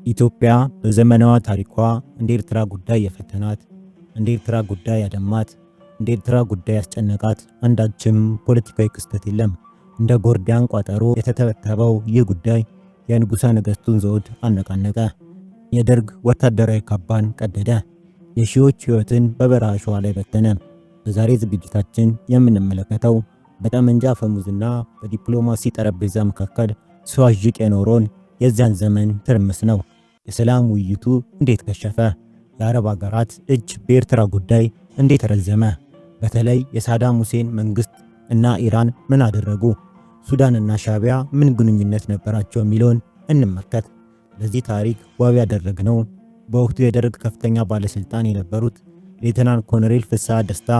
ኢትዮጵያ በዘመናዋ ታሪኳ እንደ ኤርትራ ጉዳይ የፈተናት፣ እንደ ኤርትራ ጉዳይ ያደማት፣ እንደ ኤርትራ ጉዳይ ያስጨነቃት አንዳችም ፖለቲካዊ ክስተት የለም። እንደ ጎርዲያን ቋጠሮ የተተበተበው ይህ ጉዳይ የንጉሠ ነገሥቱን ዘውድ አነቃነቀ። የደርግ ወታደራዊ ካባን ቀደደ። የሺዎች ሕይወትን በበረሃ ሸዋ ላይ በተነ። በዛሬ ዝግጅታችን የምንመለከተው በጠመንጃ አፈሙዝና በዲፕሎማሲ ጠረጴዛ መካከል ሲዋዥቅ የኖረውን የዚያን ዘመን ትርምስ ነው። የሰላም ውይይቱ እንዴት ከሸፈ? የአረብ ሀገራት እጅ በኤርትራ ጉዳይ እንዴት ረዘመ? በተለይ የሳዳም ሁሴን መንግስት እና ኢራን ምን አደረጉ? ሱዳንና ሻቢያ ምን ግንኙነት ነበራቸው የሚለውን እንመልከት። ለዚህ ታሪክ ዋቢ ያደረግነው በወቅቱ የደርግ ከፍተኛ ባለስልጣን የነበሩት ሌተናንት ኮሎኔል ፍስሐ ደስታ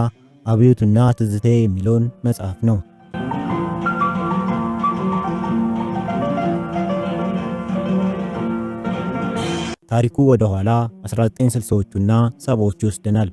አብዮቱና ትዝታዬ የሚለውን መጽሐፍ ነው። ታሪኩ ወደ ኋላ 1960ዎቹና 70ዎቹ ይወስደናል።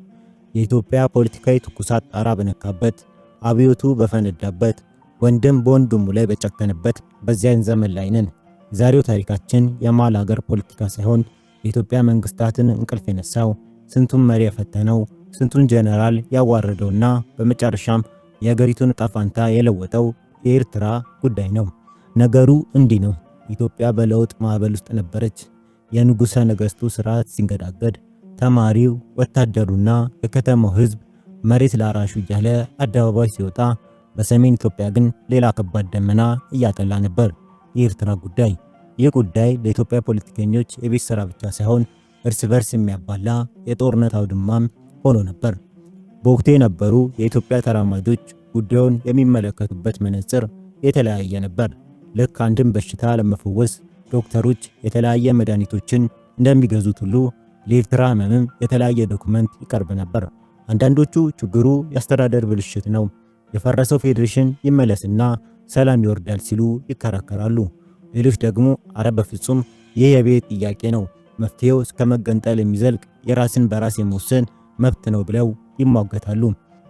የኢትዮጵያ ፖለቲካዊ ትኩሳት ጣራ በነካበት፣ አብዮቱ በፈነዳበት፣ ወንድም በወንድሙ ላይ በጨከነበት በዚያን ዘመን ላይ ነን። ዛሬው ታሪካችን የመሃል ሀገር ፖለቲካ ሳይሆን የኢትዮጵያ መንግስታትን እንቅልፍ የነሳው፣ ስንቱን መሪ የፈተነው፣ ስንቱን ጀነራል ያዋረደውና በመጨረሻም የሀገሪቱን ዕጣ ፈንታ የለወጠው የኤርትራ ጉዳይ ነው። ነገሩ እንዲህ ነው። ኢትዮጵያ በለውጥ ማዕበል ውስጥ ነበረች። የንጉሠ ነገሥቱ ስርዓት ሲንገዳገድ ተማሪው፣ ወታደሩና የከተማው ህዝብ መሬት ላራሹ እያለ አደባባይ ሲወጣ፣ በሰሜን ኢትዮጵያ ግን ሌላ ከባድ ደመና እያጠላ ነበር፣ የኤርትራ ጉዳይ። ይህ ጉዳይ ለኢትዮጵያ ፖለቲከኞች የቤት ስራ ብቻ ሳይሆን እርስ በርስ የሚያባላ የጦርነት አውድማም ሆኖ ነበር። በወቅቱ የነበሩ የኢትዮጵያ ተራማጆች ጉዳዩን የሚመለከቱበት መነጽር የተለያየ ነበር። ልክ አንድን በሽታ ለመፈወስ ዶክተሮች የተለያየ መድኃኒቶችን እንደሚገዙት ሁሉ ለኤርትራ ህመምም የተለያየ ዶክመንት ይቀርብ ነበር። አንዳንዶቹ ችግሩ የአስተዳደር ብልሽት ነው፣ የፈረሰው ፌዴሬሽን ይመለስና ሰላም ይወርዳል ሲሉ ይከራከራሉ። ሌሎች ደግሞ አረ በፍጹም ይህ የብሔር ጥያቄ ነው፣ መፍትሄው እስከ መገንጠል የሚዘልቅ የራስን በራስ የመወሰን መብት ነው ብለው ይሟገታሉ።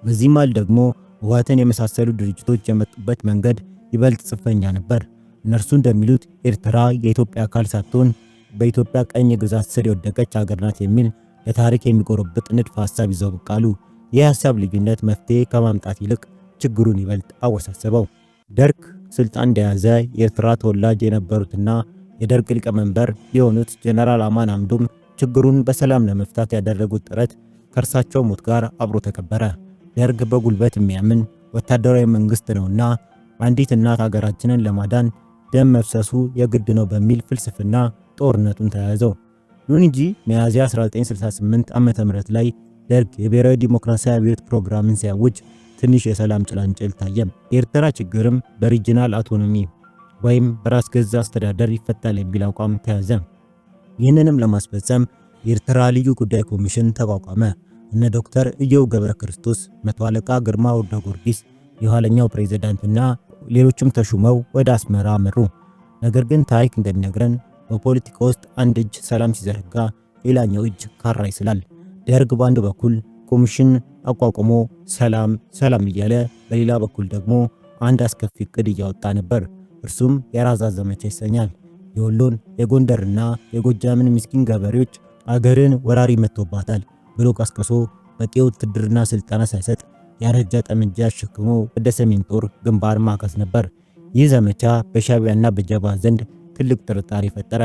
በዚህ መሃል ደግሞ ህወሓትን የመሳሰሉ ድርጅቶች የመጡበት መንገድ ይበልጥ ጽንፈኛ ነበር። እነርሱ እንደሚሉት ኤርትራ የኢትዮጵያ አካል ሳትሆን በኢትዮጵያ ቀኝ ግዛት ስር የወደቀች ሀገር ናት የሚል ለታሪክ የሚጎረብጥ ንድፍ ሐሳብ ይዘው ብቅ አሉ። ይህ ሐሳብ ልዩነት መፍትሄ ከማምጣት ይልቅ ችግሩን ይበልጥ አወሳሰበው። ደርግ ስልጣን እንደያዘ የኤርትራ ተወላጅ የነበሩትና የደርግ ሊቀመንበር የሆኑት ጀነራል አማን አምዶም ችግሩን በሰላም ለመፍታት ያደረጉት ጥረት ከእርሳቸው ሞት ጋር አብሮ ተከበረ። ደርግ በጉልበት የሚያምን ወታደራዊ መንግስት ነውና አንዲት እናት ሀገራችንን ለማዳን ደም መፍሰሱ የግድ ነው በሚል ፍልስፍና ጦርነቱን ተያያዘው። ይሁን እንጂ ሚያዝያ 1968 ዓ.ም ላይ ደርግ የብሔራዊ ዲሞክራሲያዊ አብዮት ፕሮግራምን ሲያውጅ ትንሽ የሰላም ጭላንጭል ታየም። የኤርትራ ችግርም በሪጂናል አውቶኖሚ ወይም በራስ ገዝ አስተዳደር ይፈታል የሚል አቋም ተያዘ። ይህንንም ለማስፈጸም የኤርትራ ልዩ ጉዳይ ኮሚሽን ተቋቋመ። እነ ዶክተር ኢዮብ ገብረ ክርስቶስ፣ መቶ አለቃ ግርማ ወልደ ጊዮርጊስ የኋለኛው ፕሬዝዳንትና ሌሎችም ተሹመው ወደ አስመራ አመሩ። ነገር ግን ታሪክ እንደሚነግረን በፖለቲካ ውስጥ አንድ እጅ ሰላም ሲዘረጋ ሌላኛው እጅ ካራ ይስላል። ደርግ በአንድ በኩል ኮሚሽን አቋቁሞ ሰላም ሰላም እያለ በሌላ በኩል ደግሞ አንድ አስከፊ እቅድ እያወጣ ነበር። እርሱም የራዛ ዘመቻ ይሰኛል። የወሎን የጎንደርና የጎጃምን ምስኪን ገበሬዎች አገርን ወራሪ መጥቶባታል ብሎ ቀስቅሶ በቂ ውትድርና ስልጠና ሳይሰጥ ያረጀ ጠመንጃ አሸክሞ ወደ ሰሜን ጦር ግንባር ማቀስ ነበር። ይህ ዘመቻ በሻቢያና በጀባ ዘንድ ትልቅ ጥርጣሬ ፈጠረ።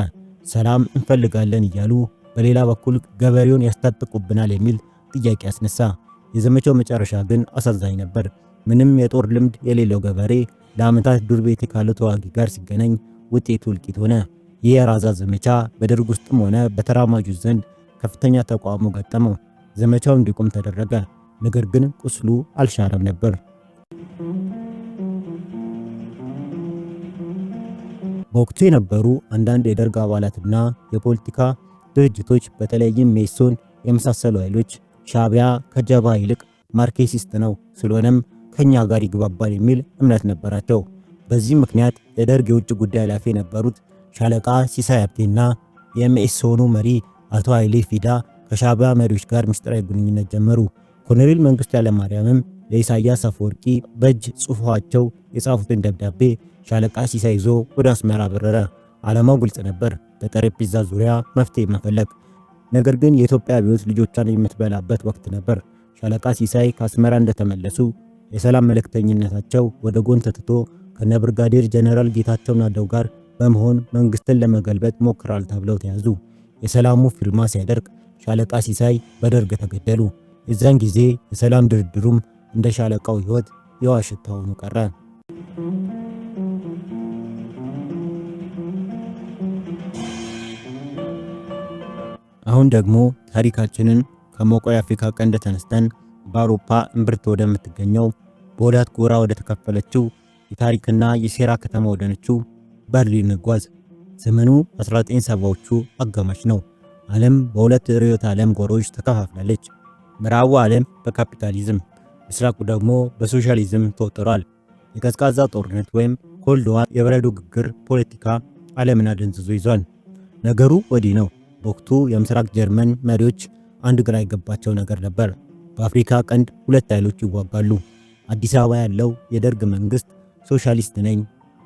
ሰላም እንፈልጋለን እያሉ በሌላ በኩል ገበሬውን ያስታጥቁብናል የሚል ጥያቄ ያስነሳ። የዘመቻው መጨረሻ ግን አሳዛኝ ነበር። ምንም የጦር ልምድ የሌለው ገበሬ ለዓመታት ዱር ቤት ካለ ተዋጊ ጋር ሲገናኝ ውጤቱ እልቂት ሆነ። ይህ የራዛ ዘመቻ በደርግ ውስጥም ሆነ በተራማጆች ዘንድ ከፍተኛ ተቃውሞ ገጠመው። ዘመቻው እንዲቆም ተደረገ። ነገር ግን ቁስሉ አልሻረም ነበር። በወቅቱ የነበሩ አንዳንድ የደርግ አባላትና የፖለቲካ ድርጅቶች በተለይም ሜሶን የመሳሰሉ ኃይሎች ሻቢያ ከጀባ ይልቅ ማርክሲስት ነው፣ ስለሆነም ከኛ ጋር ይግባባል የሚል እምነት ነበራቸው። በዚህ ምክንያት የደርግ የውጭ ጉዳይ ኃላፊ የነበሩት ሻለቃ ሲሳይ አብቴና የመኢሶኑ መሪ አቶ ኃይሌ ፊዳ ከሻዕቢያ መሪዎች ጋር ምስጢራዊ ግንኙነት ጀመሩ። ኮሎኔል መንግስቱ ኃይለማርያምም ለኢሳያስ አፈወርቂ በእጅ ጽሑፋቸው የጻፉትን ደብዳቤ ሻለቃ ሲሳይ ይዞ ወደ አስመራ በረረ። ዓላማው ግልጽ ነበር፤ በጠረጴዛ ዙሪያ መፍትሄ መፈለግ። ነገር ግን የኢትዮጵያ አብዮት ልጆቿን የምትበላበት ወቅት ነበር። ሻለቃ ሲሳይ ከአስመራ እንደተመለሱ የሰላም መልእክተኝነታቸው ወደ ጎን ተትቶ ከነ ብርጋዴር ጀነራል ጌታቸው ናደው ጋር በመሆን መንግስትን ለመገልበጥ ሞክራል ተብለው ተያዙ። የሰላሙ ፊርማ ሲያደርግ ሻለቃ ሲሳይ በደርግ ተገደሉ። የዛን ጊዜ የሰላም ድርድሩም እንደ ሻለቃው ሕይወት የውሃ ሽታ ሆኖ ቀረ። አሁን ደግሞ ታሪካችንን ከሞቀው የአፍሪካ ቀንድ ተነስተን በአውሮፓ እምብርት ወደምትገኘው በሁለት ጎራ ወደ ተከፈለችው የታሪክና የሴራ ከተማ ወደነችው በርሊን እንጓዝ። ዘመኑ 1970ዎቹ አጋማሽ ነው። ዓለም በሁለት ርዕዮተ ዓለም ጎራዎች ተከፋፍላለች። ምዕራቡ ዓለም በካፒታሊዝም፣ ምስራቁ ደግሞ በሶሻሊዝም ተወጥሯል። የቀዝቃዛ ጦርነት ወይም ኮልድ ዋር የበረዶ ግግር ፖለቲካ ዓለምን አደንዝዞ ይዟል። ነገሩ ወዲህ ነው። በወቅቱ የምስራቅ ጀርመን መሪዎች አንድ ግራ የገባቸው ነገር ነበር። በአፍሪካ ቀንድ ሁለት ኃይሎች ይዋጋሉ። አዲስ አበባ ያለው የደርግ መንግስት ሶሻሊስት ነኝ፣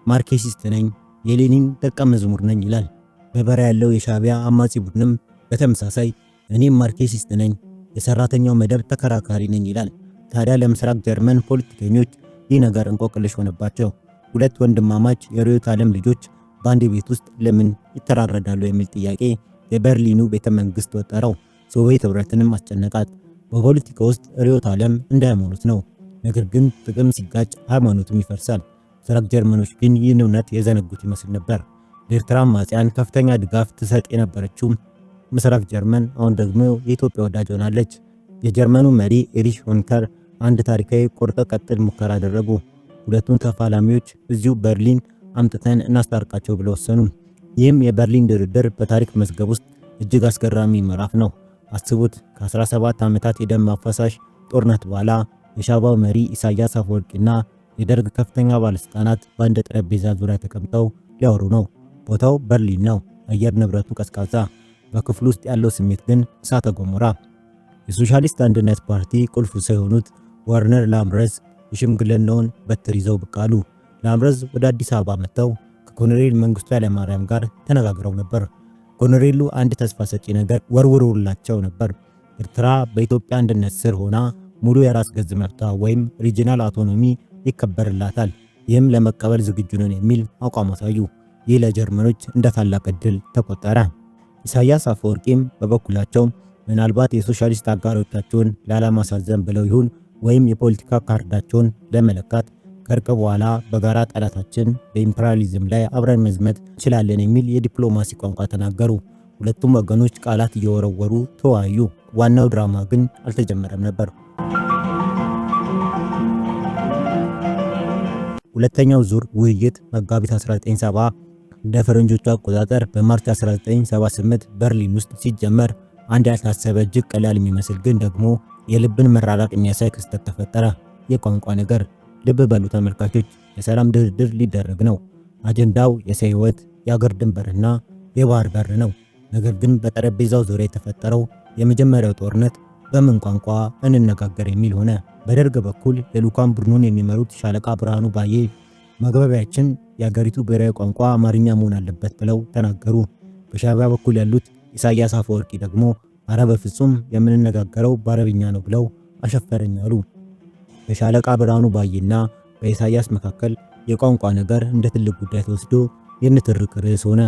ማርክሲስት ነኝ፣ የሌኒን ደቀ መዝሙር ነኝ ይላል። በበረሃ ያለው የሻዕቢያ አማጺ ቡድንም በተመሳሳይ እኔም ማርክሲስት ነኝ፣ የሰራተኛው መደብ ተከራካሪ ነኝ ይላል። ታዲያ ለምስራቅ ጀርመን ፖለቲከኞች ይህ ነገር እንቆቅልሽ ሆነባቸው። ሁለት ወንድማማች የርዕዮተ ዓለም ልጆች በአንድ ቤት ውስጥ ለምን ይተራረዳሉ የሚል ጥያቄ የበርሊኑ ቤተ መንግስት ወጠረው። ሶቪየት ህብረትንም አስጨነቃት። በፖለቲካ ውስጥ ርዕዮተ ዓለም እንደ ሃይማኖት ነው። ነገር ግን ጥቅም ሲጋጭ ሃይማኖትም ይፈርሳል። ምስራቅ ጀርመኖች ግን ይህን እውነት የዘነጉት ይመስል ነበር። ለኤርትራ አማጽያን ከፍተኛ ድጋፍ ትሰጥ የነበረችው ምስራቅ ጀርመን አሁን ደግሞ የኢትዮጵያ ወዳጅ ሆናለች። የጀርመኑ መሪ ኤሪሽ ሆኒከር አንድ ታሪካዊ ቁርጥ ቀጥል ሙከራ አደረጉ። ሁለቱን ተፋላሚዎች እዚሁ በርሊን አምጥተን እናስታርቃቸው ብለው ወሰኑ። ይህም የበርሊን ድርድር በታሪክ መዝገብ ውስጥ እጅግ አስገራሚ ምዕራፍ ነው። አስቡት፣ ከ17 ዓመታት የደም አፋሳሽ ጦርነት በኋላ የሻዕቢያው መሪ ኢሳያስ አፈወርቂና የደርግ ከፍተኛ ባለስልጣናት በአንድ ጠረጴዛ ዙሪያ ተቀምጠው ሊያወሩ ነው። ቦታው በርሊን ነው። አየር ንብረቱ ቀዝቃዛ፣ በክፍሉ ውስጥ ያለው ስሜት ግን እሳተ ገሞራ። የሶሻሊስት አንድነት ፓርቲ ቁልፍ ሰው የሆኑት ወርነር ላምረዝ የሽምግልናውን በትር ይዘው ብቅ አሉ። ላምረዝ ወደ አዲስ አበባ መጥተው ከኮሎኔል መንግስቱ ኃይለማርያም ጋር ተነጋግረው ነበር። ኮሎኔሉ አንድ ተስፋ ሰጪ ነገር ወርውሮላቸው ነበር። ኤርትራ በኢትዮጵያ አንድነት ስር ሆና ሙሉ የራስ ገዝ መብቷ ወይም ሪጂናል አውቶኖሚ ይከበርላታል። ይህም ለመቀበል ዝግጁ ነን የሚል አቋም አሳዩ። ይህ ለጀርመኖች እንደ ታላቅ ዕድል ተቆጠረ። ኢሳያስ አፈወርቂም በበኩላቸው ምናልባት የሶሻሊስት አጋሮቻቸውን ላለማሳዘን ብለው ይሁን ወይም የፖለቲካ ካርዳቸውን ለመለካት ከእርቅ በኋላ በጋራ ጠላታችን በኢምፔሪያሊዝም ላይ አብረን መዝመት እንችላለን የሚል የዲፕሎማሲ ቋንቋ ተናገሩ። ሁለቱም ወገኖች ቃላት እየወረወሩ ተወያዩ። ዋናው ድራማ ግን አልተጀመረም ነበር። ሁለተኛው ዙር ውይይት መጋቢት 1970 እንደ ፈረንጆቹ አቆጣጠር በማርች 1978 በርሊን ውስጥ ሲጀመር አንድ ያልታሰበ እጅግ ቀላል የሚመስል ግን ደግሞ የልብን መራራቅ የሚያሳይ ክስተት ተፈጠረ። የቋንቋ ነገር። ልብ በሉ ተመልካቾች፣ የሰላም ድርድር ሊደረግ ነው። አጀንዳው የሰው ሕይወት፣ የአገር ድንበርና የባህር በር ነው። ነገር ግን በጠረጴዛው ዙሪያ የተፈጠረው የመጀመሪያው ጦርነት በምን ቋንቋ እንነጋገር የሚል ሆነ። በደርግ በኩል የልዑካን ቡድኑን የሚመሩት ሻለቃ ብርሃኑ ባዬ መግባቢያችን የአገሪቱ ብሔራዊ ቋንቋ አማርኛ መሆን አለበት ብለው ተናገሩ። በሻዕቢያ በኩል ያሉት ኢሳያስ አፈወርቂ ደግሞ አረ በፍጹም የምንነጋገረው በአረብኛ ነው ብለው አሸፈረኝ አሉ። በሻለቃ ብርሃኑ ባዬና በኢሳያስ መካከል የቋንቋ ነገር እንደ ትልቅ ጉዳይ ተወስዶ የንትርክ ርዕስ ሆነ።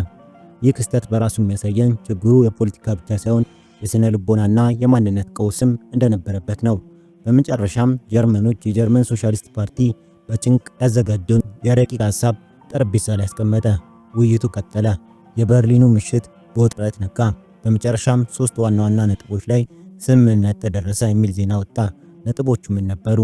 ይህ ክስተት በራሱ የሚያሳየን ችግሩ የፖለቲካ ብቻ ሳይሆን የስነ ልቦናና የማንነት ቀውስም እንደነበረበት ነው። በመጨረሻም ጀርመኖች የጀርመን ሶሻሊስት ፓርቲ በጭንቅ ያዘጋጀውን የረቂቅ ሐሳብ ጠረጴዛ ላይ ያስቀመጠ። ውይይቱ ቀጠለ። የበርሊኑ ምሽት በውጥረት ነካ። በመጨረሻም 3 ዋና ዋና ነጥቦች ላይ ስምምነት ተደረሰ የሚል ዜና ወጣ። ነጥቦቹ ምን ነበሩ?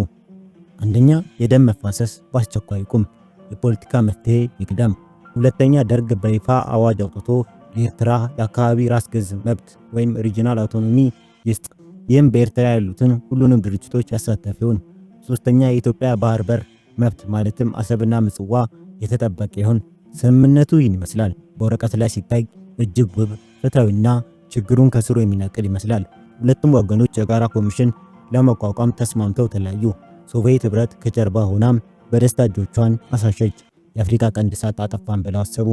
አንደኛ፣ የደም መፋሰስ በአስቸኳይ ይቁም፣ የፖለቲካ መፍትሄ ይቅደም። ሁለተኛ፣ ደርግ በይፋ አዋጅ አውጥቶ ለኤርትራ የአካባቢ ራስ ገዝ መብት ወይም ሪጂናል አውቶኖሚ ይስጥ። ይህም በኤርትራ ያሉትን ሁሉንም ድርጅቶች ያሳተፈ ይሁን። ሶስተኛ፣ የኢትዮጵያ ባህር በር መብት ማለትም አሰብና ምጽዋ የተጠበቀ ይሁን። ስምምነቱ ይህን ይመስላል። በወረቀት ላይ ሲታይ እጅግ ውብ፣ ፍትሃዊና ችግሩን ከስሩ የሚነቅል ይመስላል። ሁለቱም ወገኖች የጋራ ኮሚሽን ለመቋቋም ተስማምተው ተለያዩ። ሶቪየት ህብረት ከጀርባ ሆናም በደስታ እጆቿን አሳሸች። የአፍሪካ ቀንድ እሳት አጠፋን ብለው አሰቡ።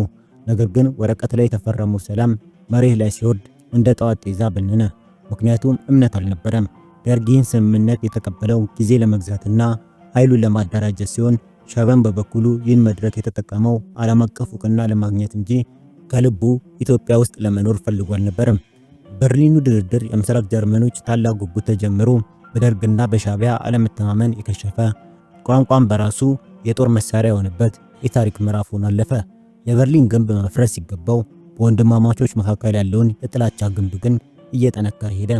ነገር ግን ወረቀት ላይ የተፈረመው ሰላም መሬት ላይ ሲወርድ እንደ ጠዋት ጤዛ በነነ። ምክንያቱም እምነት አልነበረም። ደርግ ይህን ስምምነት የተቀበለው ጊዜ ለመግዛትና ኃይሉን ለማደራጀት ሲሆን ሻዕቢያም በበኩሉ ይህን መድረክ የተጠቀመው ዓለም አቀፍ እውቅና ለማግኘት እንጂ ከልቡ ኢትዮጵያ ውስጥ ለመኖር ፈልጎ አልነበረም። በርሊኑ ድርድር የምስራቅ ጀርመኖች ታላቅ ጉጉት ተጀምሮ በደርግና በሻዕቢያ አለመተማመን የከሸፈ፣ ቋንቋን በራሱ የጦር መሳሪያ የሆነበት የታሪክ ምዕራፍ ሆኖ አለፈ። የበርሊን ግንብ መፍረስ ሲገባው በወንድማማቾች መካከል ያለውን የጥላቻ ግንብ ግን እየጠነከረ ሄደ።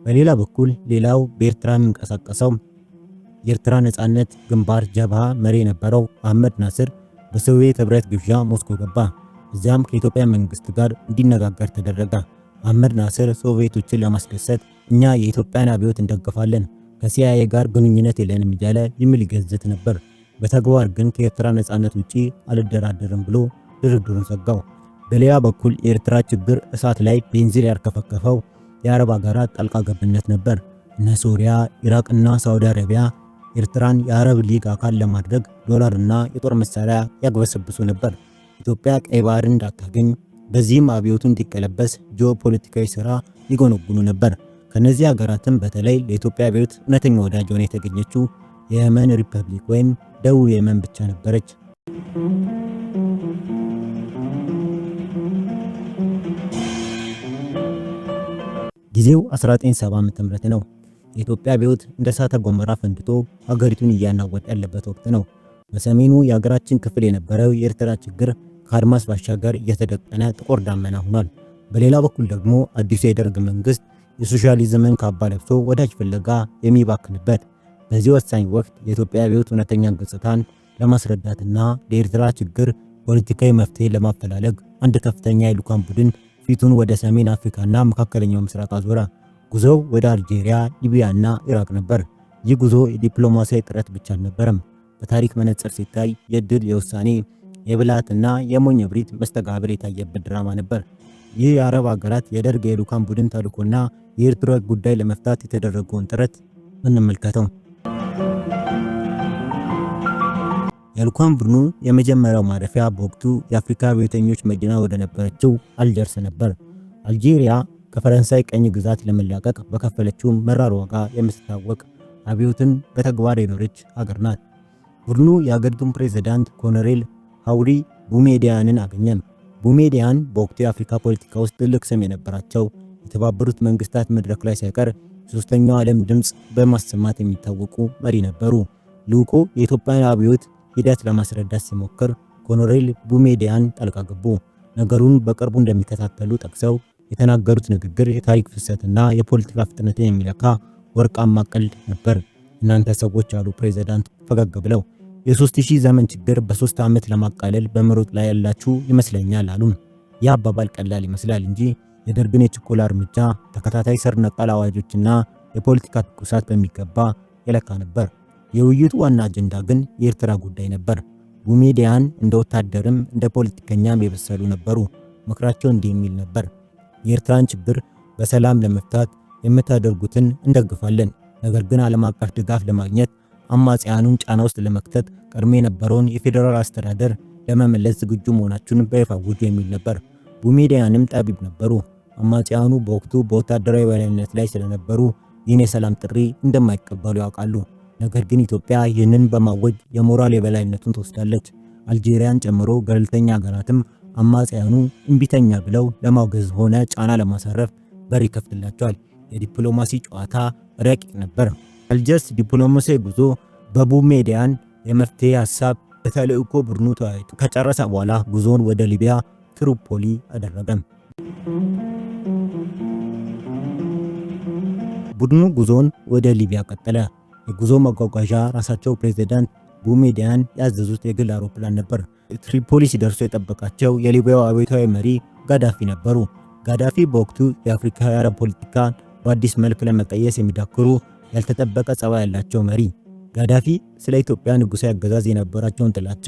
በሌላ በኩል ሌላው በኤርትራ የሚንቀሳቀሰው የኤርትራ ነጻነት ግንባር ጀብሃ መሪ የነበረው አህመድ ናስር በሶቪየት ህብረት ግብዣ ሞስኮ ገባ። እዚያም ከኢትዮጵያ መንግስት ጋር እንዲነጋገር ተደረገ። አህመድ ናስር ሶቪየቶችን ለማስደሰት እኛ የኢትዮጵያን አብዮት እንደግፋለን፣ ከሲአይኤ ጋር ግንኙነት የለንም እያለ የሚል ይገዝት ነበር። በተግባር ግን ከኤርትራ ነጻነት ውጪ አልደራደርም ብሎ ድርድሩን ዘጋው። በሌላ በኩል የኤርትራ ችግር እሳት ላይ ቤንዚን ያርከፈከፈው የአረብ ሀገራት ጣልቃ ገብነት ነበር። እነ ሶሪያ፣ ኢራቅና ሳውዲ አረቢያ ኤርትራን የአረብ ሊግ አካል ለማድረግ ዶላርና የጦር መሳሪያ ያግበሰብሱ ነበር። ኢትዮጵያ ቀይ ባህርን እንዳታገኝ፣ በዚህም አብዮቱ እንዲቀለበስ ጂኦፖለቲካዊ ሥራ ይጎነጉኑ ነበር። ከነዚህ ሀገራትም በተለይ ለኢትዮጵያ አብዮት እውነተኛ ወዳጅ ሆና የተገኘችው የየመን ሪፐብሊክ ወይም ደቡብ የመን ብቻ ነበረች። ጊዜው 1970 ዓ.ም ነው። የኢትዮጵያ አብዮት እንደ እሳተ ገሞራ ፈንድቶ ሀገሪቱን እያናወጠ ያለበት ወቅት ነው። በሰሜኑ የሀገራችን ክፍል የነበረው የኤርትራ ችግር ከአድማስ ባሻገር እየተደቀነ ጥቁር ዳመና ሆኗል። በሌላ በኩል ደግሞ አዲሱ የደርግ መንግስት የሶሻሊዝምን ካባ ለብሶ ወዳጅ ፍለጋ የሚባክንበት በዚህ ወሳኝ ወቅት የኢትዮጵያ አብዮት እውነተኛ ገጽታን ለማስረዳትና ለኤርትራ ችግር ፖለቲካዊ መፍትሄ ለማፈላለግ አንድ ከፍተኛ የልዑካን ቡድን ፊቱን ወደ ሰሜን አፍሪካና መካከለኛው ምስራቅ አዞረ። ጉዞው ወደ አልጄሪያ፣ ሊቢያና ኢራቅ ነበር። ይህ ጉዞ የዲፕሎማሲያዊ ጥረት ብቻ አልነበረም። በታሪክ መነጽር ሲታይ የድል፣ የውሳኔ፣ የብልሃትና የሞኝ እብሪት መስተጋብር የታየበት ድራማ ነበር። ይህ የአረብ ሀገራት የደርግ የልዑካን ቡድን ተልዕኮና የኤርትራ ጉዳይ ለመፍታት የተደረገውን ጥረት እንመልከተው። የልዑካን ቡድኑ የመጀመሪያው ማረፊያ በወቅቱ የአፍሪካ አብዮተኞች መዲና ወደ ነበረችው አልጀርስ ነበር። አልጄሪያ ከፈረንሳይ ቀኝ ግዛት ለመላቀቅ በከፈለችው መራር ዋጋ የምትታወቅ አብዮትን በተግባር የኖረች ሀገር ናት። ቡድኑ የአገሪቱን ፕሬዝዳንት ኮሎኔል ሃውሪ ቡሜዲያንን አገኘ። ቡሜዲያን በወቅቱ የአፍሪካ ፖለቲካ ውስጥ ትልቅ ስም የነበራቸው፣ የተባበሩት መንግስታት መድረክ ላይ ሳይቀር ሶስተኛው ዓለም ድምፅ በማሰማት የሚታወቁ መሪ ነበሩ። ልዑኩ የኢትዮጵያን አብዮት ሂደት ለማስረዳት ሲሞክር ኮሎኔል ቡሜዲያን ጣልቃ ገቡ። ነገሩን በቅርቡ እንደሚከታተሉ ጠቅሰው የተናገሩት ንግግር የታሪክ ፍሰትና የፖለቲካ ፍጥነትን የሚለካ ወርቃማ ቀልድ ነበር። እናንተ ሰዎች አሉ ፕሬዝዳንት ፈገግ ብለው፣ የ3000 ዘመን ችግር በ3 ዓመት ለማቃለል በመሮጥ ላይ ያላችሁ ይመስለኛል አሉ። ይህ አባባል ቀላል ይመስላል እንጂ የደርግን የችኮላ እርምጃ፣ ተከታታይ ስር ነቀል አዋጆችና የፖለቲካ ትኩሳት በሚገባ የለካ ነበር። የውይይቱ ዋና አጀንዳ ግን የኤርትራ ጉዳይ ነበር። ቡሜዲያን እንደ ወታደርም እንደ ፖለቲከኛም የበሰሉ ነበሩ። ምክራቸው እንዲህ የሚል ነበር: የኤርትራን ችግር በሰላም ለመፍታት የምታደርጉትን እንደግፋለን። ነገር ግን ዓለም አቀፍ ድጋፍ ለማግኘት አማጽያኑን ጫና ውስጥ ለመክተት ቀድሞ የነበረውን የፌዴራል አስተዳደር ለመመለስ ዝግጁ መሆናቸውን በይፋ አወጁ የሚል ነበር። ቡሜዲያንም ጠቢብ ነበሩ። አማጽያኑ በወቅቱ በወታደራዊ የበላይነት ላይ ስለነበሩ ይህን የሰላም ጥሪ እንደማይቀበሉ ያውቃሉ። ነገር ግን ኢትዮጵያ ይህንን በማወጅ የሞራል የበላይነቱን ትወስዳለች። አልጄሪያን ጨምሮ ገለልተኛ ሀገራትም አማጽያኑ እምቢተኛ ብለው ለማውገዝ ሆነ ጫና ለማሳረፍ በር ይከፍትላቸዋል። የዲፕሎማሲ ጨዋታ ረቂቅ ነበር። አልጀርስ ዲፕሎማሲያዊ ጉዞ በቡሜዲያን የመፍትሄ ሐሳብ በተልዕኮ ቡድኑ ተወያይቶ ከጨረሰ በኋላ ጉዞውን ወደ ሊቢያ ትሪፖሊ አደረገ። ቡድኑ ጉዞውን ወደ ሊቢያ ቀጠለ። የጉዞ መጓጓዣ ራሳቸው ፕሬዝዳንት ቡሜዲያን ያዘዙት የግል አውሮፕላን ነበር። ትሪፖሊ ሲደርሱ የጠበቃቸው የሊቢያው አብዮታዊ መሪ ጋዳፊ ነበሩ። ጋዳፊ በወቅቱ የአፍሪካ የአረብ ፖለቲካን በአዲስ መልክ ለመቀየስ የሚዳክሩ ያልተጠበቀ ጸባይ ያላቸው መሪ። ጋዳፊ ስለ ኢትዮጵያ ንጉሣዊ አገዛዝ የነበራቸውን ጥላቻ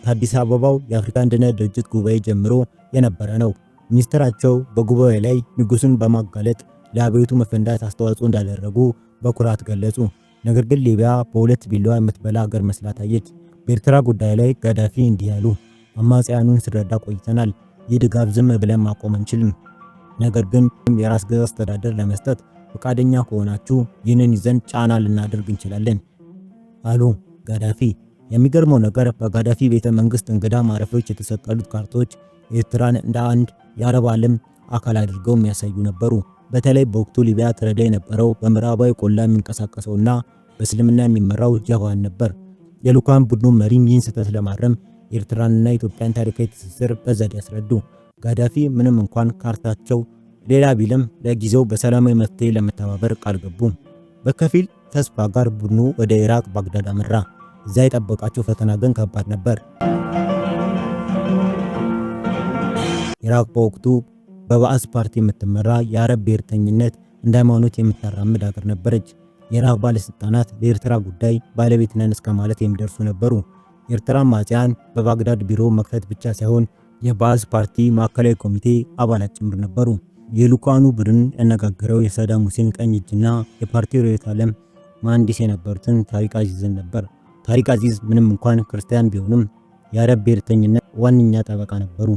ከአዲስ አበባው የአፍሪካ አንድነት ድርጅት ጉባኤ ጀምሮ የነበረ ነው። ሚኒስትራቸው በጉባኤ ላይ ንጉሱን በማጋለጥ ለአብዮቱ መፈንዳት አስተዋጽኦ እንዳደረጉ በኩራት ገለጹ። ነገር ግን ሊቢያ በሁለት ቢላዋ የምትበላ ሀገር መስላ ታየች። በኤርትራ ጉዳይ ላይ ጋዳፊ እንዲህ አሉ። አማጽያኑን ስረዳ ቆይተናል። ይህ ድጋፍ ዝም ብለን ማቆም አንችልም። ነገር ግን የራስ ገዝ አስተዳደር ለመስጠት ፈቃደኛ ከሆናችሁ ይህንን ይዘን ጫና ልናደርግ እንችላለን አሉ ጋዳፊ። የሚገርመው ነገር በጋዳፊ ቤተ መንግስት እንግዳ ማረፊያዎች የተሰቀሉት ካርታዎች ኤርትራን እንደ አንድ የአረብ ዓለም አካል አድርገው የሚያሳዩ ነበሩ። በተለይ በወቅቱ ሊቢያ ትረዳ የነበረው በምዕራባዊ ቆላ የሚንቀሳቀሰውና በእስልምና የሚመራው ጀብሃን ነበር። የልዑካን ቡድኑ መሪም ይህን ስህተት ለማረም የኤርትራንና ኢትዮጵያን ታሪካዊ ትስስር በዘዴ ያስረዱ። ጋዳፊ ምንም እንኳን ካርታቸው ሌላ ቢልም ለጊዜው በሰላማዊ መፍትሄ ለመተባበር ቃል ገቡ። በከፊል ተስፋ ጋር ቡድኑ ወደ ኢራቅ ባግዳድ አመራ። እዛ የጠበቃቸው ፈተና ግን ከባድ ነበር። ኢራቅ በወቅቱ በባዕዝ ፓርቲ የምትመራ የአረብ ብሔርተኝነት እንደ ሃይማኖት የምታራምድ ሀገር ነበረች። የኢራቅ ባለስልጣናት ለኤርትራ ጉዳይ ባለቤት ነን እስከ ማለት የሚደርሱ ነበሩ። የኤርትራ አማጽያን በባግዳድ ቢሮ መክፈት ብቻ ሳይሆን የባዕዝ ፓርቲ ማዕከላዊ ኮሚቴ አባላት ጭምር ነበሩ። የልዑካኑ ቡድን ያነጋገረው የሳዳም ሁሴን ቀኝ እጅና የፓርቲው ርዕዮተ ዓለም መሐንዲስ የነበሩትን ታሪክ አዚዝን ነበር። ታሪክ አዚዝ ምንም እንኳን ክርስቲያን ቢሆኑም የአረብ ብሔርተኝነት ዋነኛ ጠበቃ ነበሩ።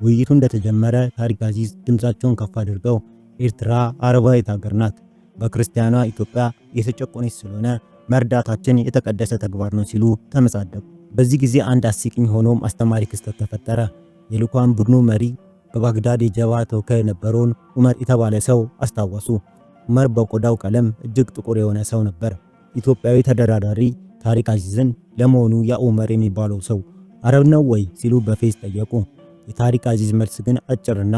ውይይቱ እንደተጀመረ ታሪክ አዚዝ ድምፃቸውን ከፍ አድርገው ኤርትራ አረባዊት ሀገር ናት፣ በክርስቲያኗ ኢትዮጵያ የተጨቆነች ስለሆነ መርዳታችን የተቀደሰ ተግባር ነው ሲሉ ተመጻደቁ። በዚህ ጊዜ አንድ አስቂኝ ሆኖም አስተማሪ ክስተት ተፈጠረ። የልዑካን ቡድኑ መሪ በባግዳድ የጀብሃ ተወካይ የነበረውን ዑመር የተባለ ሰው አስታወሱ። ዑመር በቆዳው ቀለም እጅግ ጥቁር የሆነ ሰው ነበር። ኢትዮጵያዊ ተደራዳሪ ታሪክ አዚዝን ለመሆኑ ያ ዑመር የሚባለው ሰው አረብ ነው ወይ ሲሉ በፌዝ ጠየቁ። የታሪክ አዚዝ መልስ ግን አጭርና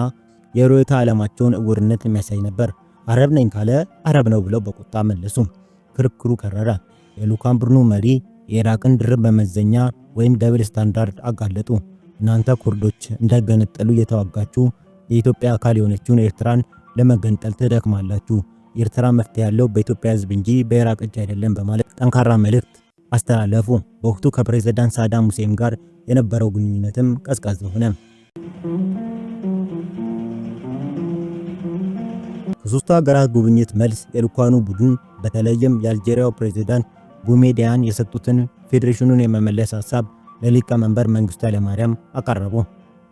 የርዕዮተ ዓለማቸውን እውርነት የሚያሳይ ነበር። አረብ ነኝ ካለ አረብ ነው ብለው በቁጣ መለሱ። ክርክሩ ከረረ። የልዑካን ቡድኑ መሪ የኢራቅን ድርብ መመዘኛ ወይም ደብል ስታንዳርድ አጋለጡ። እናንተ ኩርዶች እንዳይገነጠሉ እየተዋጋችሁ የኢትዮጵያ አካል የሆነችውን ኤርትራን ለመገንጠል ትደክማላችሁ። የኤርትራ መፍትሄ ያለው በኢትዮጵያ ሕዝብ እንጂ በኢራቅ እጅ አይደለም በማለት ጠንካራ መልእክት አስተላለፉ። በወቅቱ ከፕሬዝዳንት ሳዳም ሁሴን ጋር የነበረው ግንኙነትም ቀዝቃዛ ሆነ። ከሶስቱ ሀገራት ጉብኝት መልስ የልዑካኑ ቡድን በተለይም የአልጄሪያው ፕሬዝዳንት ቡሜዲያን የሰጡትን ፌዴሬሽኑን የመመለስ ሀሳብ ለሊቀመንበር መንግስቱ ኃይለማርያም አቀረቡ።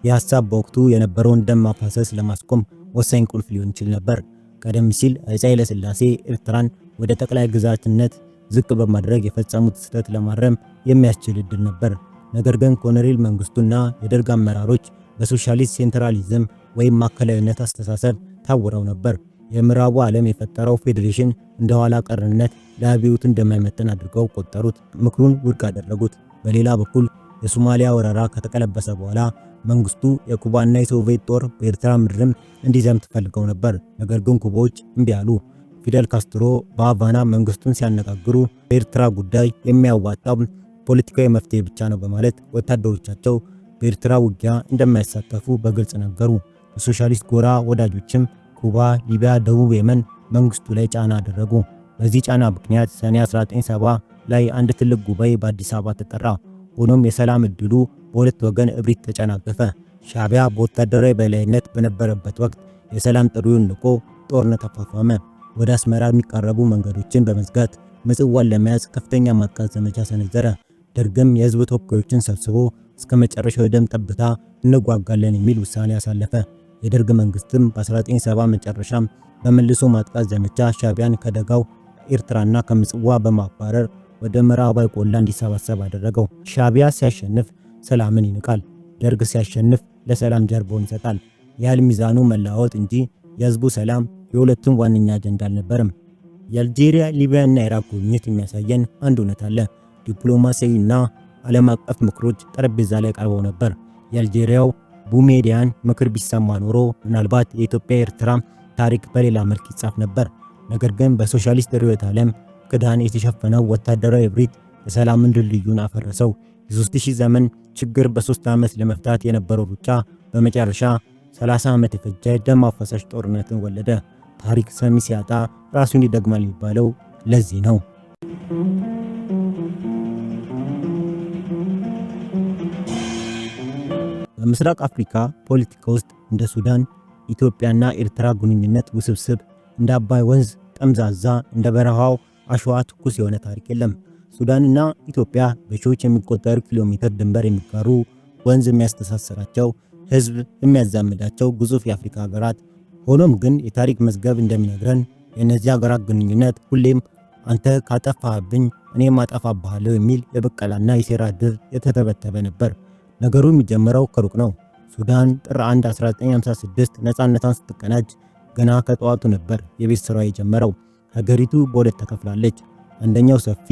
ይህ ሀሳብ በወቅቱ የነበረውን ደም ማፋሰስ ለማስቆም ወሳኝ ቁልፍ ሊሆን ይችል ነበር። ቀደም ሲል አፄ ኃይለ ሥላሴ ኤርትራን ወደ ጠቅላይ ግዛትነት ዝቅ በማድረግ የፈጸሙት ስህተት ለማረም የሚያስችል እድል ነበር። ነገር ግን ኮሎኔል መንግስቱና የደርግ አመራሮች በሶሻሊስት ሴንትራሊዝም ወይም ማዕከላዊነት አስተሳሰብ ታውረው ነበር። የምዕራቡ ዓለም የፈጠረው ፌዴሬሽን እንደ ኋላ ቀርነት ለአብዮቱ እንደማይመጥን አድርገው ቆጠሩት። ምክሩን ውድቅ አደረጉት። በሌላ በኩል የሶማሊያ ወረራ ከተቀለበሰ በኋላ መንግስቱ የኩባና የሶቪየት ጦር በኤርትራ ምድርም እንዲዘምት ፈልገው ነበር። ነገር ግን ኩባዎች እምቢ አሉ። ፊደል ካስትሮ በሃቫና መንግስቱን ሲያነጋግሩ በኤርትራ ጉዳይ የሚያዋጣው ፖለቲካዊ መፍትሄ ብቻ ነው በማለት ወታደሮቻቸው በኤርትራ ውጊያ እንደማይሳተፉ በግልጽ ነገሩ። የሶሻሊስት ጎራ ወዳጆችም ኩባ፣ ሊቢያ፣ ደቡብ የመን መንግስቱ ላይ ጫና አደረጉ። በዚህ ጫና ምክንያት ሰኔ 1970 ላይ አንድ ትልቅ ጉባኤ በአዲስ አበባ ተጠራ። ሆኖም የሰላም እድሉ በሁለት ወገን እብሪት ተጨናገፈ። ሻዕቢያ በወታደራዊ በላይነት በነበረበት ወቅት የሰላም ጥሪውን ንቆ ጦርነት ተፋፋመ። ወደ አስመራ የሚቃረቡ መንገዶችን በመዝጋት ምጽዋን ለመያዝ ከፍተኛ ማጥቃት ዘመቻ ሰነዘረ። ደርግም የህዝብ ተወካዮችን ሰብስቦ እስከ መጨረሻው የደም ጠብታ እንጓጋለን የሚል ውሳኔ አሳለፈ። የደርግ መንግስትም በ1970 መጨረሻም በመልሶ ማጥቃት ዘመቻ ሻዕቢያን ከደጋው ኤርትራና ከምጽዋ በማባረር ወደ ምዕራባዊ ቆላ እንዲሰባሰብ አደረገው። ሻዕቢያ ሲያሸንፍ ሰላምን ይንቃል፣ ደርግ ሲያሸንፍ ለሰላም ጀርባውን ይሰጣል። የኃይል ሚዛኑ መለዋወጥ እንጂ የህዝቡ ሰላም የሁለቱም ዋነኛ አጀንዳ አልነበረም። የአልጄሪያ፣ ሊቢያ እና ኢራቅ ጉብኝት የሚያሳየን አንድ እውነት አለ። ዲፕሎማሲያዊና ዓለም አቀፍ ምክሮች ጠረጴዛ ላይ ቀርበው ነበር። የአልጄሪያው ቡሜዲያን ምክር ቢሰማ ኖሮ ምናልባት የኢትዮጵያ ኤርትራ ታሪክ በሌላ መልክ ይጻፍ ነበር። ነገር ግን በሶሻሊስት ርዕዮተ ዓለም ክዳን የተሸፈነው ወታደራዊ እብሪት የሰላምን ድልድዩን አፈረሰው። የ3000 ዘመን ችግር በ3 ዓመት ለመፍታት የነበረው ሩጫ በመጨረሻ 30 ዓመት የፈጀ ደም አፋሳሽ ጦርነትን ወለደ። ታሪክ ሰሚ ሲያጣ ራሱን ይደግማል የሚባለው ለዚህ ነው። በምስራቅ አፍሪካ ፖለቲካ ውስጥ እንደ ሱዳን፣ ኢትዮጵያና ኤርትራ ግንኙነት ውስብስብ፣ እንደ አባይ ወንዝ ጠምዛዛ፣ እንደ በረሃው አሸዋ ትኩስ የሆነ ታሪክ የለም። ሱዳንና ኢትዮጵያ በሺዎች የሚቆጠሩ ኪሎ ሜትር ድንበር የሚጋሩ፣ ወንዝ የሚያስተሳስራቸው፣ ህዝብ የሚያዛምዳቸው ግዙፍ የአፍሪካ ሀገራት። ሆኖም ግን የታሪክ መዝገብ እንደሚነግረን የእነዚህ ሀገራት ግንኙነት ሁሌም አንተ ካጠፋህብኝ እኔም አጠፋብሃለሁ የሚል የበቀላና የሴራ ድር የተተበተበ ነበር። ነገሩ የሚጀምረው ከሩቅ ነው። ሱዳን ጥር 1 1956 ነፃነቷን ስትቀናጅ ገና ከጠዋቱ ነበር የቤት ስራው የጀመረው። ሀገሪቱ በሁለት ተከፍላለች። አንደኛው ሰፊ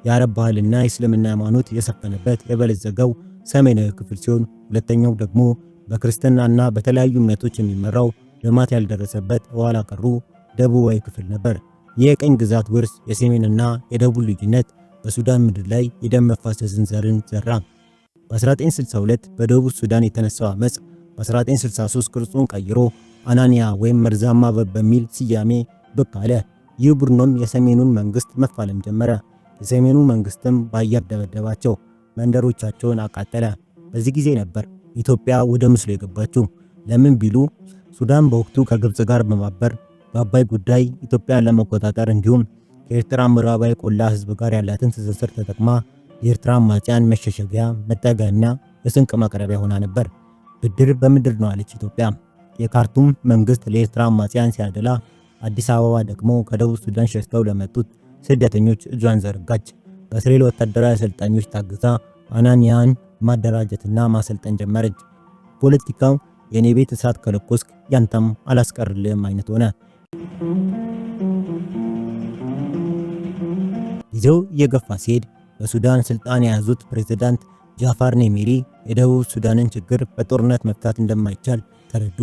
የአረብ ባህልና የእስልምና ሃይማኖት የሰፈነበት የበለጸገው ሰሜናዊ ክፍል ሲሆን፣ ሁለተኛው ደግሞ በክርስትናና በተለያዩ እምነቶች የሚመራው ልማት ያልደረሰበት ኋላ ቀሩ ደቡባዊ ክፍል ነበር። የቀኝ ግዛት ውርስ የሰሜንና የደቡብ ልዩነት በሱዳን ምድር ላይ የደም መፋሰስን ዘርን ዘራ። በ1962 በደቡብ ሱዳን የተነሳው አመጽ በ1963 ቅርጹን ቀይሮ አናንያ ወይም መርዛማ እባብ በሚል ስያሜ ብቅ አለ። ይህ ቡድኖም የሰሜኑን መንግስት መፋለም ጀመረ። የሰሜኑ መንግስትም በአየር ደበደባቸው፣ መንደሮቻቸውን አቃጠለ። በዚህ ጊዜ ነበር ኢትዮጵያ ወደ ምስሉ የገባችው። ለምን ቢሉ ሱዳን በወቅቱ ከግብጽ ጋር በማበር በአባይ ጉዳይ ኢትዮጵያን ለመቆጣጠር እንዲሁም ከኤርትራ ምዕራባዊ ቆላ ህዝብ ጋር ያላትን ትስስር ተጠቅማ የኤርትራ አማጽያን መሸሸጊያ፣ መጠጊያና የስንቅ ማቅረቢያ ሆና ነበር። ብድር በምድር ነው አለች ኢትዮጵያ። የካርቱም መንግስት ለኤርትራ አማጽያን ሲያደላ፣ አዲስ አበባ ደግሞ ከደቡብ ሱዳን ሸሽተው ለመጡት ስደተኞች እጇን ዘረጋች። በእስራኤል ወታደራዊ አሰልጣኞች ታግዛ አናንያን ማደራጀትና ማሰልጠን ጀመረች። ፖለቲካው የኔ ቤት እሳት ከለኮስክ ያንተም አላስቀርልህም አይነት ሆነ። ጊዜው እየገፋ ሲሄድ በሱዳን ስልጣን የያዙት ፕሬዝዳንት ጃፋር ኔሜሪ የደቡብ ሱዳንን ችግር በጦርነት መፍታት እንደማይቻል ተረዱ።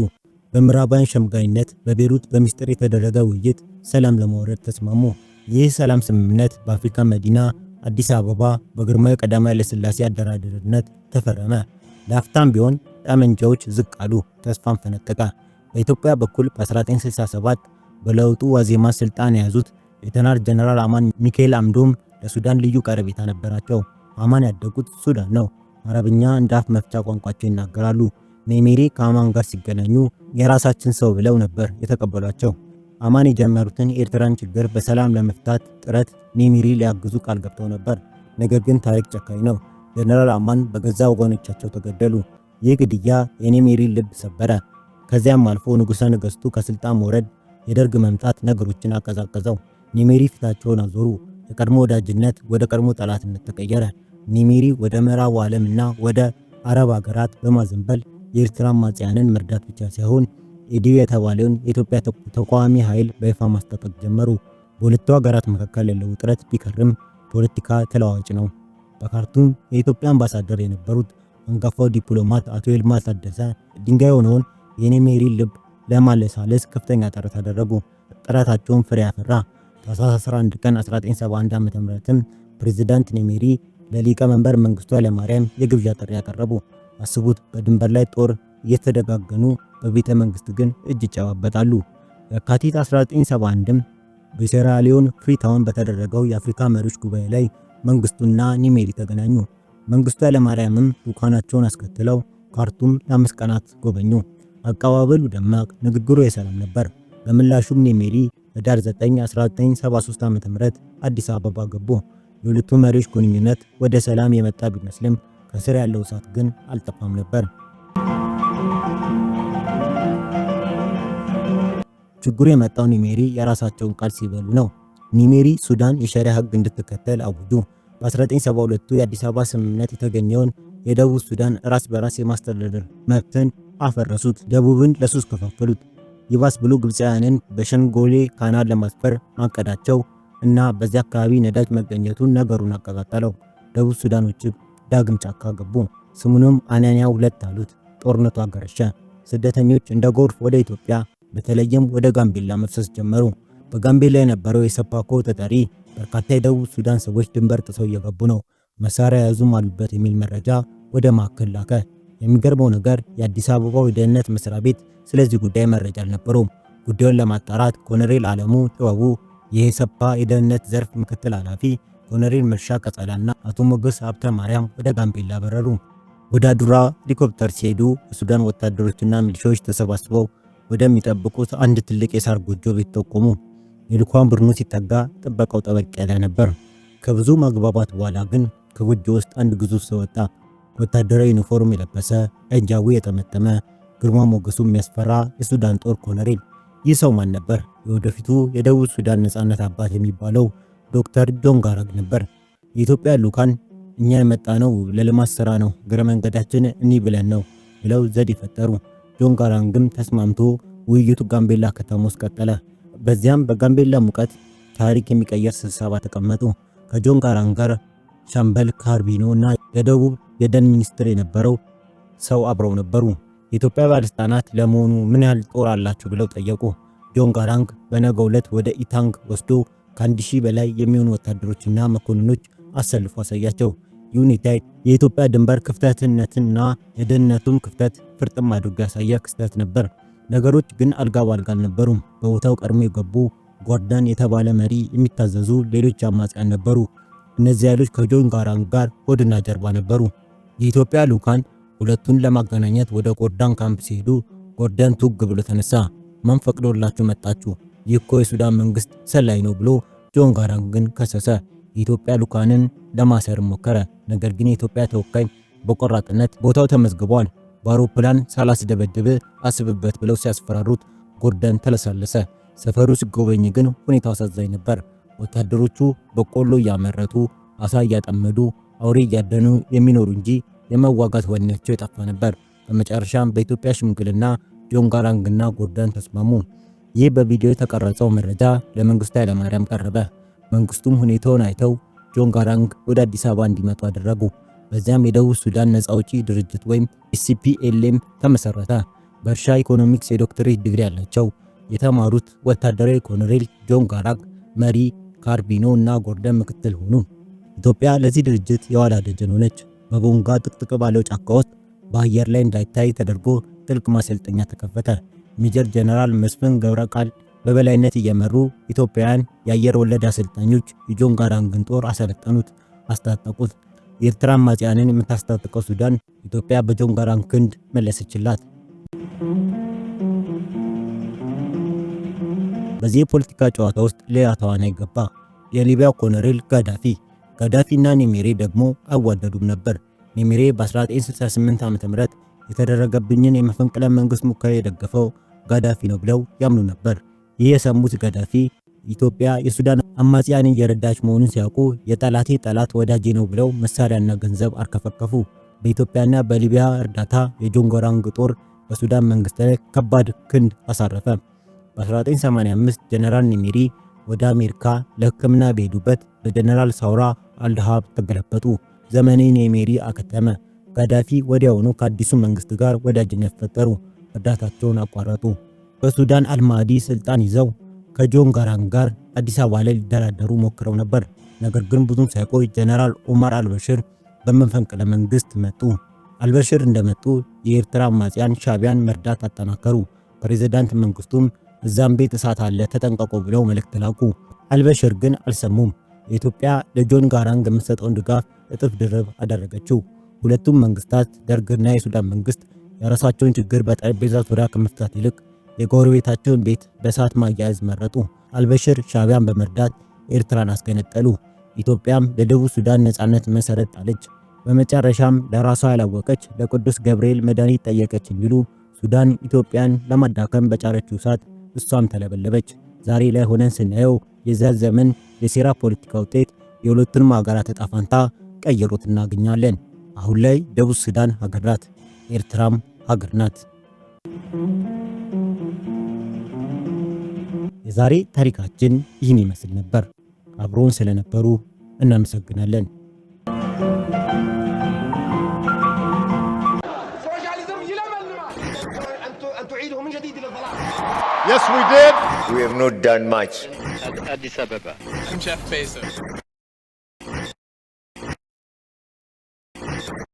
በምዕራባውያን ሸምጋይነት በቤሩት በሚስጥር የተደረገ ውይይት ሰላም ለማውረድ ተስማሙ። ይህ ሰላም ስምምነት በአፍሪካ መዲና አዲስ አበባ በግርማዊ ቀዳማዊ ኃይለ ሥላሴ አደራዳሪነት ተፈረመ። ለአፍታም ቢሆን ጠመንጃዎች ዝቅ አሉ፣ ተስፋን ፈነጠቀ። በኢትዮጵያ በኩል በ1967 በለውጡ ዋዜማ ስልጣን የያዙት ሌተናል ጀነራል አማን ሚካኤል አምዶም ለሱዳን ልዩ ቀረቤታ ነበራቸው። አማን ያደጉት ሱዳን ነው። አረብኛ እንደ አፍ መፍቻ ቋንቋቸው ይናገራሉ። ኔሜሪ ከአማን ጋር ሲገናኙ የራሳችን ሰው ብለው ነበር የተቀበሏቸው። አማን የጀመሩትን የኤርትራን ችግር በሰላም ለመፍታት ጥረት ኔሜሪ ሊያግዙ ቃል ገብተው ነበር። ነገር ግን ታሪክ ጨካኝ ነው። ጀነራል አማን በገዛ ወገኖቻቸው ተገደሉ። ይህ ግድያ የኔሜሪን ልብ ሰበረ። ከዚያም አልፎ ንጉሠ ነገሥቱ ከስልጣን መውረድ፣ የደርግ መምጣት ነገሮችን አቀዛቀዘው። ኔሜሪ ፊታቸውን አዞሩ። የቀድሞ ወዳጅነት ወደ ቀድሞ ጠላትነት ተቀየረ። ኔሜሪ ወደ ምዕራቡ ዓለምና ወደ አረብ ሀገራት በማዘንበል የኤርትራ አማጽያንን መርዳት ብቻ ሳይሆን ኢዲዩ የተባለውን የኢትዮጵያ ተቃዋሚ ኃይል በይፋ ማስታጠቅ ጀመሩ። በሁለቱ ሀገራት መካከል ያለው ውጥረት ቢከርም ፖለቲካ ተለዋዋጭ ነው። በካርቱም የኢትዮጵያ አምባሳደር የነበሩት አንጋፋው ዲፕሎማት አቶ ይልማ ታደሰ ድንጋይ የሆነውን የኔሜሪን ልብ ለማለሳለስ ከፍተኛ ጥረት አደረጉ። ጥረታቸውን ፍሬ ያፈራ። ታኅሳስ 11 ቀን 1971 ዓ.ም ፕሬዝዳንት ኔሜሪ ለሊቀመንበር መንግስቱ ኃይለማርያም የግብዣ ጥሪ ያቀረቡ። አስቡት፣ በድንበር ላይ ጦር እየተደጋገኑ በቤተ መንግስት ግን እጅ ይጨባበጣሉ። የካቲት 1971 በሴራሊዮን ፍሪታውን በተደረገው የአፍሪካ መሪዎች ጉባኤ ላይ መንግስቱና ኔሜሪ ተገናኙ። መንግስቱ ኃይለማርያምም ልዑካናቸውን አስከትለው ካርቱም ለ5 ቀናት ጎበኙ። አቀባበሉ ደማቅ፣ ንግግሩ የሰላም ነበር። በምላሹም ኔሜሪ ህዳር 9 1973 ዓ.ም አዲስ አበባ ገቡ። የሁለቱ መሪዎች ግንኙነት ወደ ሰላም የመጣ ቢመስልም ከስር ያለው እሳት ግን አልጠፋም ነበር። ችግሩ የመጣው ኔሜሪ የራሳቸውን ቃል ሲበሉ ነው። ኔሜሪ ሱዳን የሸሪያ ህግ እንድትከተል አውጁ። በ1972 የአዲስ አበባ ስምምነት የተገኘውን የደቡብ ሱዳን ራስ በራስ የማስተዳደር መብትን አፈረሱት። ደቡብን ለሶስት ከፋፈሉት። ይባስ ብሎ ግብፃውያንን በሸንጎሌ ካናል ለማስፈር ማቀዳቸው እና በዚያ አካባቢ ነዳጅ መገኘቱን ነገሩን አቀጣጠለው። ደቡብ ሱዳኖች ዳግም ጫካ ገቡ። ስሙንም አናንያ 2 አሉት። ጦርነቱ አገረሸ። ስደተኞች እንደ ጎርፍ ወደ ኢትዮጵያ በተለይም ወደ ጋምቤላ መፍሰስ ጀመሩ። በጋምቤላ የነበረው የሰፓኮ ተጠሪ በርካታ የደቡብ ሱዳን ሰዎች ድንበር ጥሰው እየገቡ ነው፣ መሳሪያ ያዙም አሉበት የሚል መረጃ ወደ ማዕከል ላከ። የሚገርመው ነገር የአዲስ አበባው የደህንነት መስሪያ ቤት ስለዚህ ጉዳይ መረጃ አልነበረውም። ጉዳዩን ለማጣራት ኮሎኔል አለሙ ጥበቡ የኢሰፓ የደህንነት ዘርፍ ምክትል ኃላፊ፣ ኮሎኔል መርሻ ቀጸላና አቶ ሞገስ ሀብተ ማርያም ወደ ጋምቤላ በረሩ። ወደ አዱራ ሄሊኮፕተር ሲሄዱ የሱዳን ወታደሮችና ሚሊሻዎች ተሰባስበው ወደሚጠብቁት አንድ ትልቅ የሳር ጎጆ ቤት ጠቆሙ። የልኡካን ቡድኑ ሲጠጋ ጥበቃው ጠበቅ ያለ ነበር። ከብዙ ማግባባት በኋላ ግን ከጎጆ ውስጥ አንድ ግዙፍ ሰው ወጣ። ወታደራዊ ዩኒፎርም የለበሰ፣ እጃዊ የጠመጠመ፣ ግርማ ሞገሱ የሚያስፈራ የሱዳን ጦር ኮሎኔል። ይህ ሰው ማን ነበር? የወደፊቱ የደቡብ ሱዳን ነጻነት አባት የሚባለው ዶክተር ጆን ጋራንግ ነበር። የኢትዮጵያ ልኡካን እኛ የመጣነው ለልማት ስራ ነው፣ እግረ መንገዳችን እኒህ ብለን ነው ብለው ዘዴ ፈጠሩ። ጆን ጋራንግም ተስማምቶ ውይይቱ ጋምቤላ ከተማ ውስጥ ቀጠለ። በዚያም በጋምቤላ ሙቀት ታሪክ የሚቀየር ስብሰባ ተቀመጡ። ከጆን ጋራንግ ጋር ሻምበል ካርቢኖ እና የደቡብ የደን ሚኒስትር የነበረው ሰው አብረው ነበሩ። የኢትዮጵያ ባለስልጣናት ለመሆኑ ምን ያህል ጦር አላችሁ ብለው ጠየቁ። ጆን ጋራንግ በነገው ዕለት ወደ ኢታንግ ወስዶ ከ1000 በላይ የሚሆኑ ወታደሮችና መኮንኖች አሰልፎ አሳያቸው። ዩኒታይ የኢትዮጵያ ድንበር ክፍተትነትና የደህንነቱን ክፍተት ፍርጥም አድርጎ ያሳየ ክስተት ነበር። ነገሮች ግን አልጋ ባልጋ አልነበሩም። በቦታው ቀድሞ የገቡ ጎርደን የተባለ መሪ የሚታዘዙ ሌሎች አማጽያን ነበሩ። እነዚህ ኃይሎች ከጆን ጋራንግ ጋር ሆድና ጀርባ ነበሩ። የኢትዮጵያ ልኡካን ሁለቱን ለማገናኘት ወደ ጎርደን ካምፕ ሲሄዱ ጎርደን ቱግ ብሎ ተነሳ። ማን ፈቅዶላችሁ መጣችሁ? ይህ እኮ የሱዳን መንግስት ሰላይ ነው ብሎ ጆን ጋራንግን ከሰሰ። የኢትዮጵያ ልኡካንን ለማሰር ሞከረ። ነገር ግን የኢትዮጵያ ተወካይ በቆራጥነት ቦታው ተመዝግቧል፣ በአውሮፕላን ሳላስደበድብ አስብበት ብለው ሲያስፈራሩት ጎርደን ተለሳለሰ። ሰፈሩ ሲጎበኝ ግን ሁኔታው አሳዛኝ ነበር። ወታደሮቹ በቆሎ እያመረቱ አሳ እያጠመዱ አውሬ እያደኑ የሚኖሩ እንጂ የመዋጋት ወኔያቸው የጠፋ ነበር። በመጨረሻም በኢትዮጵያ ሽምግልና ጆን ጋራንግና ጎርደን ተስማሙ። ይህ በቪዲዮ የተቀረጸው መረጃ ለመንግስቱ ኃይለማርያም ቀረበ። መንግስቱም ሁኔታውን አይተው ጆን ጋራንግ ወደ አዲስ አበባ እንዲመጡ አደረጉ። በዚያም የደቡብ ሱዳን ነፃ አውጪ ድርጅት ወይም SPLM ተመሰረተ። በእርሻ ኢኮኖሚክስ የዶክትሬት ዲግሪ ያላቸው የተማሩት ወታደራዊ ኮሎኔል ጆን ጋራንግ መሪ፣ ካርቢኖ እና ጎርደን ምክትል ሆኑ። ኢትዮጵያ ለዚህ ድርጅት የኋላ ደጀን ሆነች። በቦንጋ ጥቅጥቅ ባለው ጫካ ውስጥ በአየር ላይ እንዳይታይ ተደርጎ ጥልቅ ማሰልጠኛ ተከፈተ። ሜጀር ጀነራል መስፍን ገብረቃል በበላይነት እየመሩ ኢትዮጵያውያን የአየር ወለድ አሰልጣኞች የጆን ጋራንግን ጦር አሰለጠኑት፣ አስታጠቁት። የኤርትራ አማጽያንን የምታስታጥቀው ሱዳን ኢትዮጵያ በጆን ጋራንግ ክንድ መለሰችላት። በዚህ የፖለቲካ ጨዋታ ውስጥ ሌላ ተዋናይ ገባ። የሊቢያው ኮሎኔል ጋዳፊና ኔሜሬ ደግሞ አይዋደዱም ነበር። ኔሜሬ በ1968 ዓ.ም የተደረገብኝን የመፈንቅለ መንግስት ሙከራ የደገፈው ጋዳፊ ነው ብለው ያምኑ ነበር። ይህ የሰሙት ጋዳፊ ኢትዮጵያ የሱዳን አማጽያን እየረዳች መሆኑን ሲያውቁ የጠላቴ ጠላት ወዳጄ ነው ብለው መሳሪያና ገንዘብ አርከፈከፉ። በኢትዮጵያና በሊቢያ እርዳታ የጆን ጋራንግ ጦር በሱዳን መንግስት ላይ ከባድ ክንድ አሳረፈ። በ1985 ጀነራል ኔሜሪ ወደ አሜሪካ ለሕክምና በሄዱበት በጀነራል ሳውራ አልደሃብ ተገለበጡ። ዘመኔ ኔሜሪ አከተመ። ጋዳፊ ወዲያውኑ ከአዲሱ መንግስት ጋር ወዳጅነት ፈጠሩ። እርዳታቸውን አቋረጡ። በሱዳን አልማዲ ስልጣን ይዘው ከጆን ጋራንግ ጋር አዲስ አበባ ላይ ሊደራደሩ ሞክረው ነበር። ነገር ግን ብዙም ሳይቆይ ጀነራል ኦማር አልበሽር በመፈንቅለ መንግስት መጡ። አልበሽር እንደመጡ የኤርትራ አማጽያን ሻቢያን መርዳት አጠናከሩ። ፕሬዝዳንት መንግስቱም እዛም ቤት እሳት አለ ተጠንቀቁ ብለው መልእክት ላኩ። አልበሽር ግን አልሰሙም። የኢትዮጵያ ለጆን ጋራንግ የምትሰጠውን ድጋፍ እጥፍ ድርብ አደረገችው። ሁለቱም መንግስታት ደርግና የሱዳን መንግስት የራሳቸውን ችግር በጠረጴዛ ዙሪያ ከመፍታት ይልቅ የጎረቤታቸውን ቤት በእሳት ማያያዝ መረጡ። አልበሽር ሻቢያን በመርዳት ኤርትራን አስገነጠሉ። ኢትዮጵያም ለደቡብ ሱዳን ነጻነት መሰረት ጣለች። በመጨረሻም ለራሷ ያላወቀች ለቅዱስ ገብርኤል መድኃኒት ጠየቀች እንዲሉ ሱዳን ኢትዮጵያን ለማዳከም በጫረችው እሳት እሷም ተለበለበች። ዛሬ ላይ ሆነን ስናየው የዚያ ዘመን የሴራ ፖለቲካ ውጤት የሁለቱንም ሀገራት ዕጣ ፈንታ ቀይሮት እናገኛለን። አሁን ላይ ደቡብ ሱዳን ሀገር ናት፣ ኤርትራም ሀገር ናት። የዛሬ ታሪካችን ይህን ይመስል ነበር። አብሮን ስለነበሩ እናመሰግናለን። Yes, we did. We have not done much. Addis Ababa. I'm Jeff Bezos.